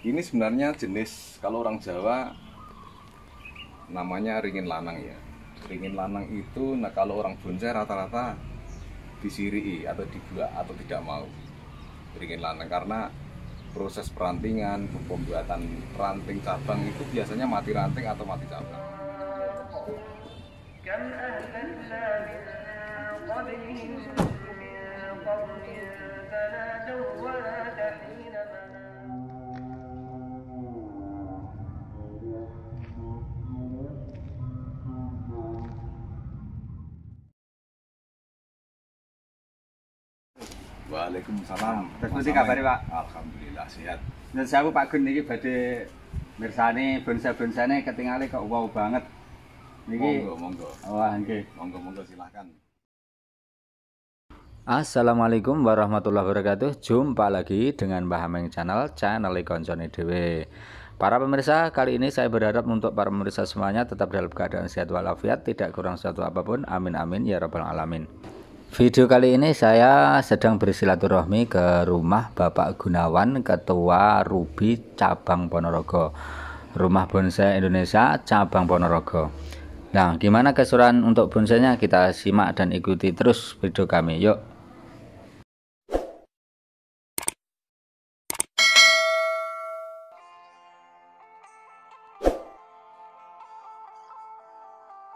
Ini sebenarnya jenis, kalau orang Jawa namanya ringin lanang ya. Ringin lanang itu, nah kalau orang bonsai rata-rata disiri atau dibuat atau tidak mau ringin lanang, karena proses perantingan, pembuatan ranting cabang itu biasanya mati ranting atau mati cabang. Waalaikumsalam. Terus kabare, Pak? Alhamdulillah sehat. Dan saya Pak Gun niki badhe mirsani bonsai-bonsainya ketinggalan kok wow banget. Niki Monggo. Wah, nggih. Monggo silahkan. Assalamualaikum warahmatullahi wabarakatuh. Jumpa lagi dengan Mbah Ameng channel Koncone Dewe. Para pemirsa, kali ini saya berharap untuk para pemirsa semuanya tetap dalam keadaan sehat walafiat, tidak kurang suatu apapun. Amin amin ya rabbal alamin. Video kali ini saya sedang bersilaturahmi ke rumah Bapak Gunawan, Ketua Ruby Cabang Ponorogo, Rumah Bonsai Indonesia Cabang Ponorogo. Nah, gimana keseruan untuk bonsainya? Kita simak dan ikuti terus video kami, yuk.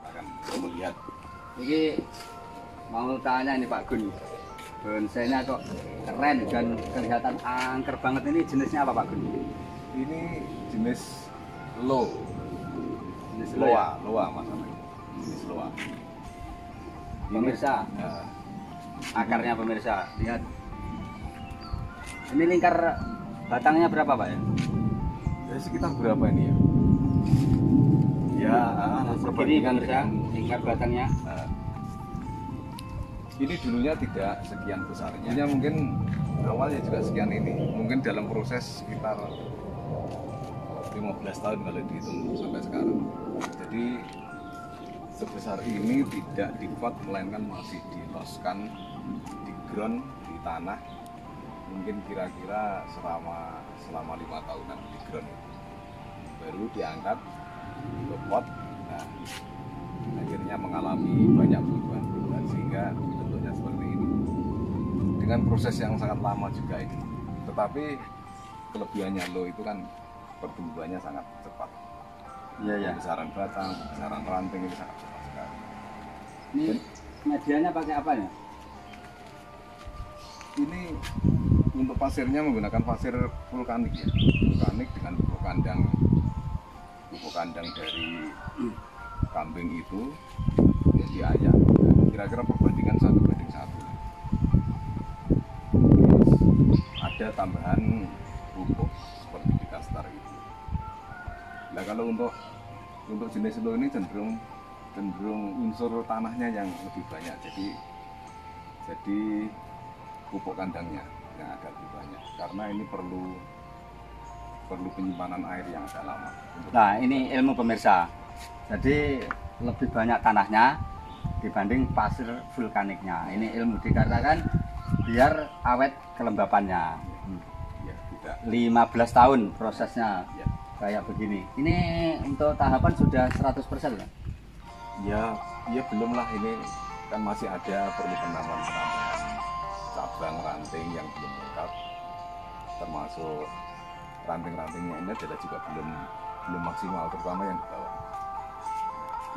Akan melihat. Niki mau tanya ini Pak Gun, bonsainya kok keren dan kelihatan angker banget, ini jenisnya apa Pak Gun? Ini jenis loa mas. Jenis loa. Pemirsa, akarnya pemirsa, lihat. Ini lingkar batangnya berapa Pak ya? Jadi sekitar berapa ini ya? Ya, Segini pemirsa, lingkar batangnya. Ini dulunya tidak sekian besarnya. Dulunya mungkin awalnya juga sekian ini. Mungkin dalam proses sekitar 15 tahun kalau dihitung sampai sekarang. Jadi sebesar ini tidak dipot, melainkan masih diloskan di ground, di tanah. Mungkin kira-kira selama 5 tahunan di ground. Baru diangkat ke pot. Nah, akhirnya mengalami banyak perubahan sehingga bentuknya seperti ini. Dengan proses yang sangat lama juga ini. Tetapi kelebihannya lo itu kan pertumbuhannya sangat cepat. Iya. Besaran batang, besaran ranting itu sangat cepat sekali. Ini medianya pakai apa ya? Ini untuk pasirnya menggunakan pasir vulkanik ya. Vulkanik dengan pupuk kandang dari kambing itu diayak. Kira-kira perbandingan 1:1. Ada tambahan pupuk seperti di kastar itu. Nah kalau untuk jenis lo ini cenderung unsur tanahnya yang lebih banyak, jadi pupuk kandangnya yang agak lebih banyak karena ini perlu penyimpanan air yang agak lama. Nah, ini ilmu pemirsa. Jadi lebih banyak tanahnya dibanding pasir vulkaniknya. Ini ilmu dikarenakan biar awet kelembapannya. Ya, tidak. 15 tahun prosesnya Ya. kayak begini. Ini untuk tahapan sudah 100% kan? Ya belum lah, ini kan masih ada perlu penambahan cabang ranting yang belum lengkap, termasuk ranting-rantingnya ini adalah juga belum maksimal, terutama yang di bawah.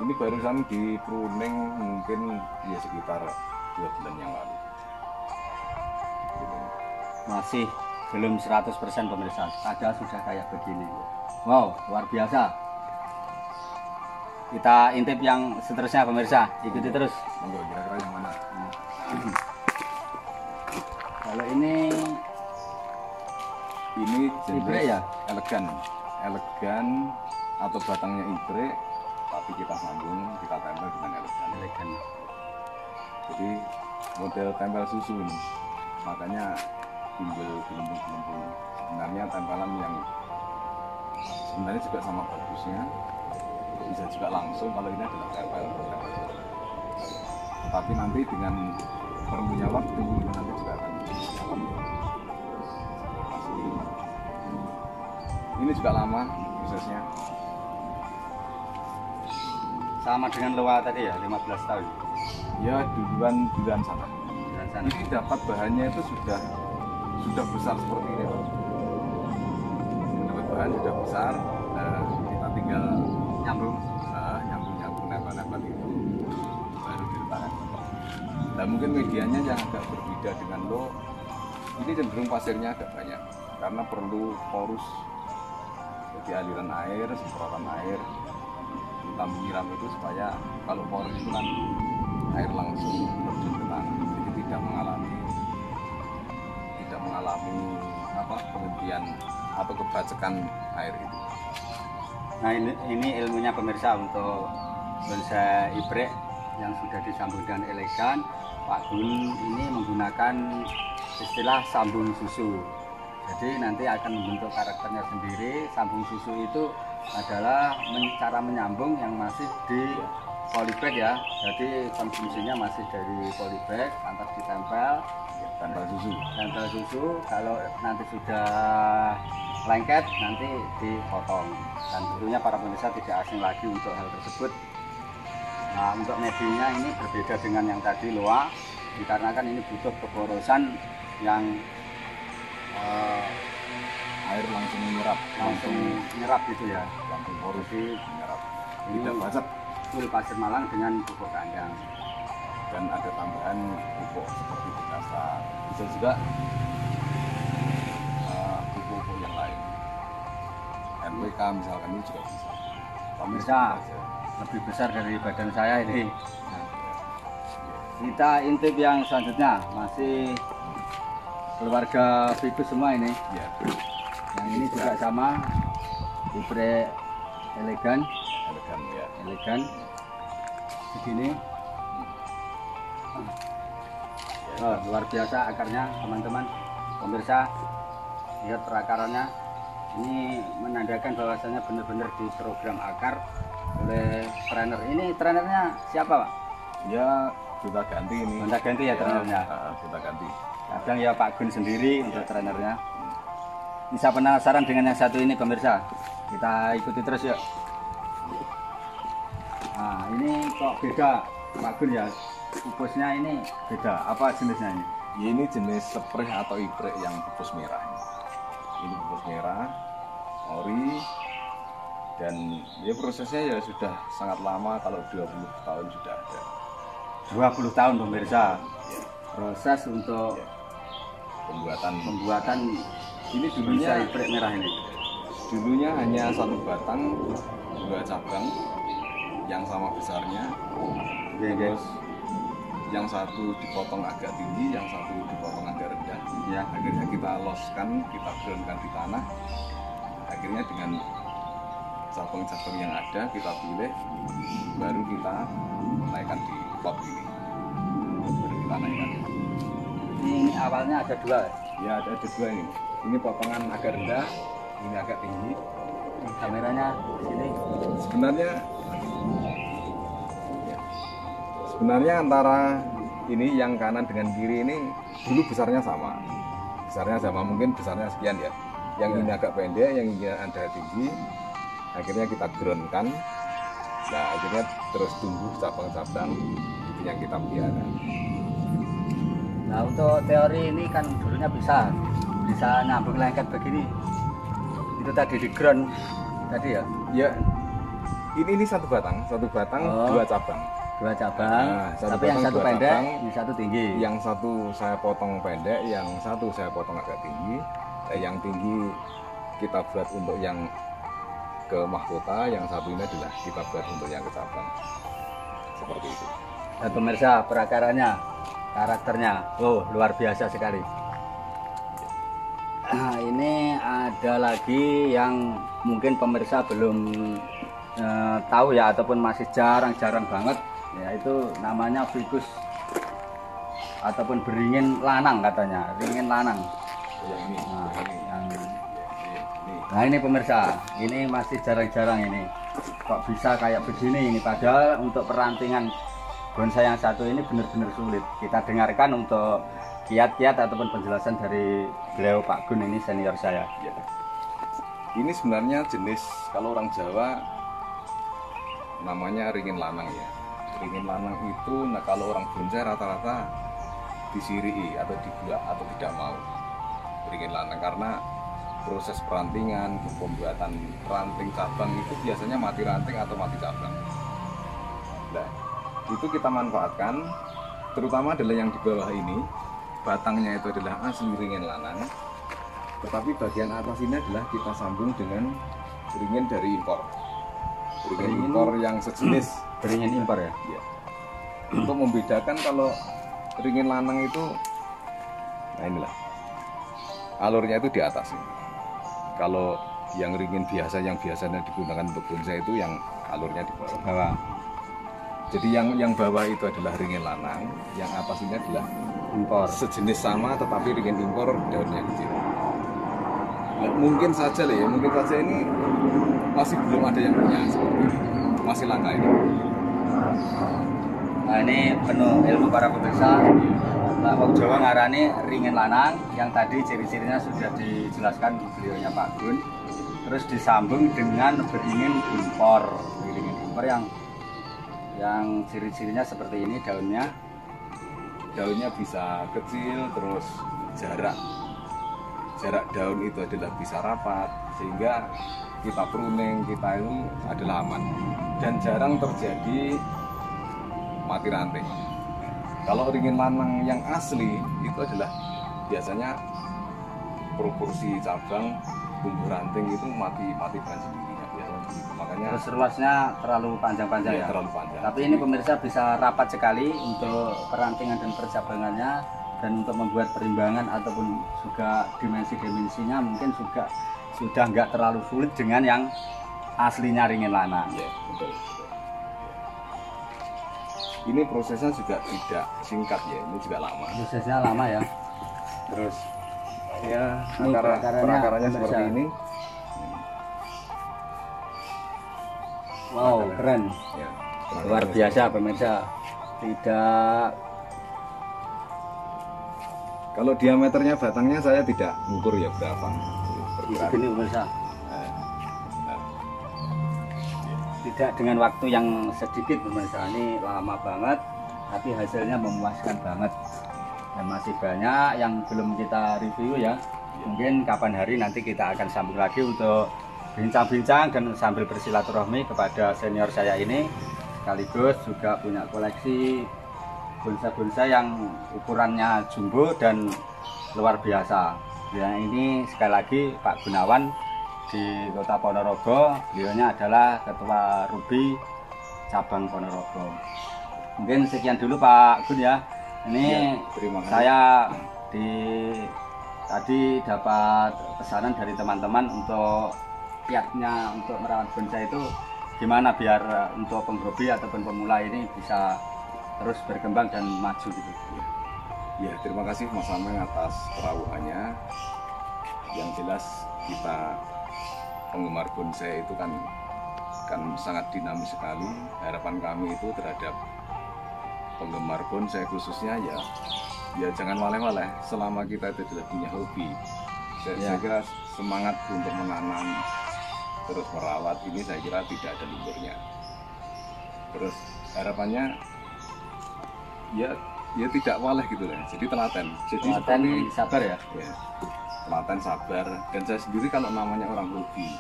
Ini barusan di pruning mungkin ya sekitar 2 bulan yang lalu. Gitu. Masih belum 100% pemirsa. Padahal sudah kayak begini. Wow, luar biasa. Kita intip yang seterusnya pemirsa, ikuti terus. Monggo, kira-kira yang mana? Kalau ini jenis ibrek ya? elegan atau batangnya ibrek, tapi kita sambung, kita tempel dengan elegan. Jadi model tempel susu ini, makanya timbul gelembung-gelembung. Sebenarnya tempelan yang sebenarnya juga sama bagusnya, bisa juga langsung. Kalau ini adalah tempel, tapi nanti dengan perlunya waktu nanti juga akan Ini juga lama prosesnya. Sama dengan loa tadi ya, 15 tahun. Ya duluan sana. Dan sana. Ini dapat bahannya itu sudah besar seperti ini, Pak. Dapat bahan sudah besar, kita tinggal Nyambung. nyambung nempel itu baru diletakkan. Dan mungkin medianya yang agak berbeda dengan lo, ini cenderung pasirnya agak banyak karena perlu porus, jadi aliran air, semprotan air kita menyiram itu supaya kalau porus itu kan air langsung terjun ke tanah, jadi tidak mengalami penghentian atau kebacekan air itu. Nah ini ilmunya pemirsa untuk bonsai ibrek yang sudah disambung dengan elegan. Pak Gun ini menggunakan istilah sambung susu. Jadi nanti akan membentuk karakternya sendiri. Sambung susu itu adalah cara menyambung yang masih di polybag ya. Jadi konsumsinya masih dari polybag, lantas ditempel. Tempel susu. Kalau nanti sudah lengket nanti dipotong. Dan tentunya para pemirsa tidak asing lagi untuk hal tersebut. Nah untuk medinya ini berbeda dengan yang tadi loa, dikarenakan ini butuh keporosan yang Air langsung menyerap gitu ya. langsung porus menyerap, Ini tidak bacet. full pasir malang dengan pupuk kandang. Dan ada tambahan pupuk seperti bekasa, bisa juga pupuk yang lain, NPK misalkan, ini juga bisa. Pemirsa lebih besar dari badan saya ini. Kita intip yang selanjutnya, masih keluarga Ficus semua ini. Ya, Yang ini juga sama, ibrek elegan, ya. begini. Oh, luar biasa akarnya teman-teman pemirsa, lihat perakarannya. Ini menandakan bahwasanya benar-benar diprogram akar oleh trainer. Ini trainernya siapa Pak? Ya kita ganti ini. Gonta ganti ya trainernya. Kita ganti. Kadang ya Pak Gun sendiri untuk trainernya. Bisa penasaran dengan yang satu ini pemirsa? Kita ikuti terus yuk. Nah ini kok beda Pak Gun ya? Pupusnya ini beda. Apa jenisnya ini? Ini jenis spray atau ibrek yang pupus merah. Ini pupus merah, ori, dan ya prosesnya ya sudah sangat lama, kalau 20 tahun sudah ada. 20 tahun pemirsa. Proses untuk Pembuatan ini dulunya dulunya ibrek merah ini. dulunya hanya satu batang, 2 cabang yang sama besarnya. Terus yang satu dipotong agak tinggi, yang satu dipotong agak rendah. Ya. Akhirnya kita loskan, kita groundkan di tanah. Akhirnya dengan cabang-cabang yang ada kita pilih, baru kita naikkan di pot ini. Baru kita naikkan. Ini awalnya ada dua. Ya ada 2 ini. Ini potongan agak rendah, ini agak tinggi. Kameranya sini. Sebenarnya antara ini yang kanan dengan kiri ini dulu besarnya sama, mungkin besarnya sekian ya. Yang ini agak pendek, yang ini ada tinggi. Akhirnya kita groundkan. Nah akhirnya terus tumbuh cabang-cabang itu yang kita pelihara. Nah untuk teori ini kan dulunya bisa nyambung lengket begini. Itu tadi di ground tadi ya. Ya, ini satu batang, Oh. 2 cabang. 2 cabang, Nah, satu tapi yang batang, satu 2 pendek, cabang. yang satu tinggi. Yang satu saya potong pendek, yang satu saya potong agak tinggi. Nah, yang tinggi kita buat untuk yang ke mahkota, yang satu ini adalah kita buat untuk yang ke cabang. Seperti itu. Nah, pemirsa, perakarannya, karakternya, oh luar biasa sekali. Nah ini ada lagi yang mungkin pemirsa belum tahu ya, ataupun masih jarang-jarang banget, yaitu namanya Ficus ataupun beringin lanang katanya, ringin lanang. Yang ini, Nah ini pemirsa, ini masih jarang-jarang ini. Kok bisa kayak begini ini, padahal untuk perantingan bonsai yang satu ini benar-benar sulit. Kita dengarkan untuk kiat-kiat ataupun penjelasan dari beliau Pak Gun, ini senior saya. Ya. Ini sebenarnya jenis, kalau orang Jawa namanya ringin lanang ya. Ringin lanang itu, nah kalau orang bonsai rata-rata disiri atau dibuat atau tidak mau ringin lanang, karena proses perantingan, pembuatan ranting cabang itu biasanya mati ranting atau mati cabang. Nah, itu kita manfaatkan, terutama adalah yang di bawah ini, batangnya itu adalah asli ringin lanang, tetapi bagian atas ini adalah kita sambung dengan ringin dari impor. Ringin impor yang sejenis. Beringin impor ya? Ya. Untuk membedakan kalau ringin lanang itu, nah inilah, alurnya itu di atas ini. Kalau yang ringin biasa, yang biasanya digunakan untuk bonsai itu yang alurnya di bawah. Jadi yang bawah itu adalah ringin lanang, yang atas ini adalah Impor. sejenis sama tetapi ringin impor, daunnya kecil. Nah, mungkin saja lah ya, mungkin saja ini masih belum ada yang punya seperti ini, masih langka ini. Nah ini penuh ilmu para pemirsa. Nah, Wong Jawa ngarani ringin lanang, yang tadi ciri-cirinya sudah dijelaskan beliaunya Pak Gun. Terus disambung dengan beringin impor. Beringin impor yang ciri-cirinya seperti ini, Daunnya bisa kecil, terus jarak daun itu adalah bisa rapat, sehingga kita pruning, kita itu adalah aman dan jarang terjadi mati ranting. Kalau ringin lanang yang asli itu adalah biasanya proporsi cabang tumbuh ranting itu mati dengan sendirinya biasanya begitu. Makanya terus luasnya terlalu panjang-panjang ya. Terlalu panjang. Tapi ini pemirsa bisa rapat sekali untuk perantingan dan percabangannya, dan untuk membuat perimbangan ataupun juga dimensi-dimensinya mungkin juga sudah nggak terlalu sulit dengan yang aslinya ringin lanang. Ya, betul. Ini prosesnya juga tidak singkat ya, ini juga lama. Prosesnya lama ya. Terus ya Ini perakarannya seperti ini. Wow, keren. Ya, Luar biasa pemirsa. Tidak. Kalau diameternya batangnya saya tidak ngukur ya berapa. Begini pemirsa. Nah, Tidak dengan waktu yang sedikit pemirsa, ini lama banget tapi hasilnya memuaskan banget, dan masih banyak yang belum kita review ya. Mungkin kapan hari nanti kita akan sambung lagi untuk bincang-bincang dan sambil bersilaturahmi kepada senior saya ini, sekaligus juga punya koleksi bonsai-bonsai yang ukurannya jumbo dan luar biasa. Yang ini sekali lagi Pak Gunawan di Kota Ponorogo, beliaunya adalah Ketua Ruby cabang Ponorogo. Mungkin sekian dulu Pak Gun ya. Ini ya, terima kasih. saya tadi dapat pesanan dari teman-teman untuk kiatnya untuk merawat bonsai itu gimana biar untuk penghobi ataupun pemula ini bisa terus berkembang dan maju gitu. Ya, terima kasih Mas Ameng atas kerawuannya. Yang jelas kita penggemar bonsai itu kan sangat dinamis sekali. Harapan kami itu terhadap penggemar bonsai khususnya ya jangan waleh-waleh selama kita itu sudah punya hobi. Saya kira semangat untuk menanam terus merawat ini saya kira tidak ada lunturnya. Terus harapannya ya tidak waleh gitu lah. Jadi telaten. Jadi Telaten, sabar ya. Telaten, sabar. Dan saya sendiri kalau namanya orang hobi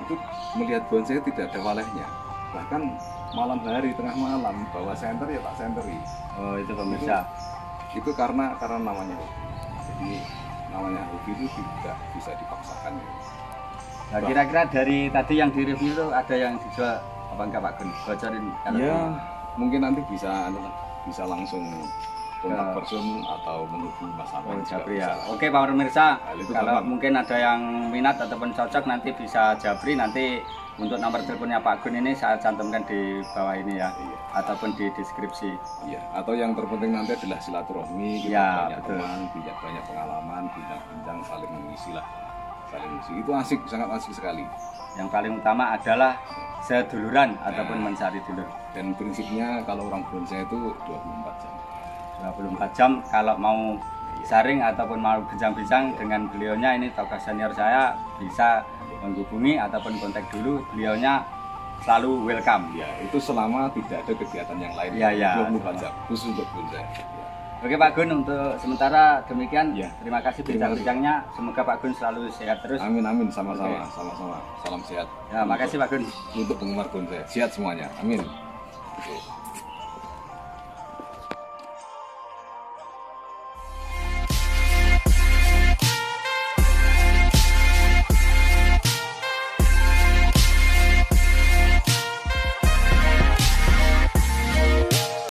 itu melihat bonsai tidak ada walehnya. Bahkan malam hari tengah malam bawa senter ya tak senteri. Oh itu pemirsa. Itu karena namanya hobi. Jadi namanya hobi itu tidak bisa dipaksakan. Nah, kira-kira dari tadi yang direview itu ada yang dijual apa enggak Pak Gun? Bocorin kalau ya mungkin nanti bisa langsung kontak person atau menghubungi Mas Ameng Japri ya. Oke Pak pemirsa, itu kalau gampang. mungkin ada yang minat ataupun cocok nanti bisa Japri, nanti untuk nomor teleponnya Pak Gun ini saya cantumkan di bawah ini ya. Iya. Ataupun di deskripsi. Iya, atau yang terpenting nanti adalah silaturahmi, kita Ya, banyak betul. teman, banyak pengalaman, bincang-bincang, saling mengisi lah, saling mengisi. Itu asik, sangat asik sekali. Yang paling utama adalah seduluran ataupun mencari dulur. Dan prinsipnya kalau orang bonsai itu 24 jam. 24 jam kalau mau sharing ataupun mau bincang-bincang dengan beliaunya, ini tokoh senior saya, bisa menghubungi ataupun kontak dulu, beliaunya selalu welcome. Ya, itu selama tidak ada kegiatan yang lain. Ya, ya. 24 jam khusus untuk bonsai. Ya. Oke Pak Gun, untuk sementara demikian. Ya. Terima kasih bincang-bincangnya. Semoga Pak Gun selalu sehat terus. Amin amin, sama-sama. Oke. Sama-sama. Salam sehat. Ya, makasih Pak Gun. Untuk penggemar bonsai. Sehat semuanya. Amin. Oke.